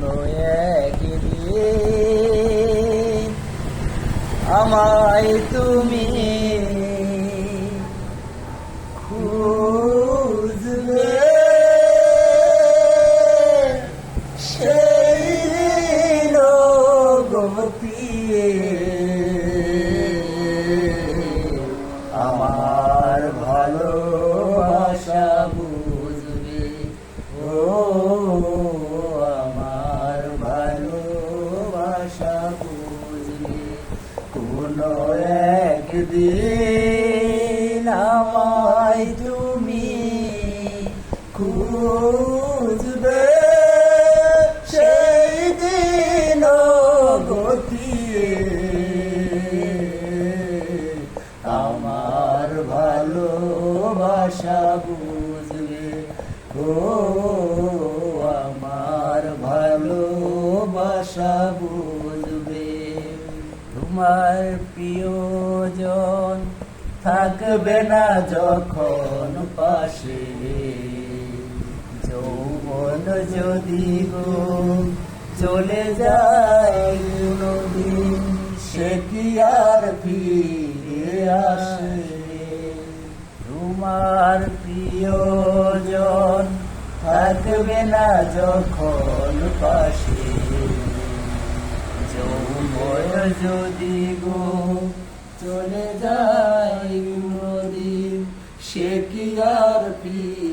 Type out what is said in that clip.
কোনো একদিন আমায় তুমি খুঁজবে, সেই দিন গতিয়ে আমার ভালোবাসা বুঝবে। ও আমার ভালোবাসা বুঝবে। কোনো একদিন আমায় তুমি খুঁজবে, সেই দিন গতিয়ে আমার ভালোবাসা বুঝবে। ও আমার ভালোবাসা বুঝবে। তোমার প্রিয়জন থাকবে না যখন পাশে, যৌবন যদি গো চলে যায় কোনদিন, সে কি আর ফিরে আসে? তোমার প্রিয়জন থাকবে না যখন পাশে, যৌবন যদি গো চলে যায় কোনদিন, সে কি আর ফিরে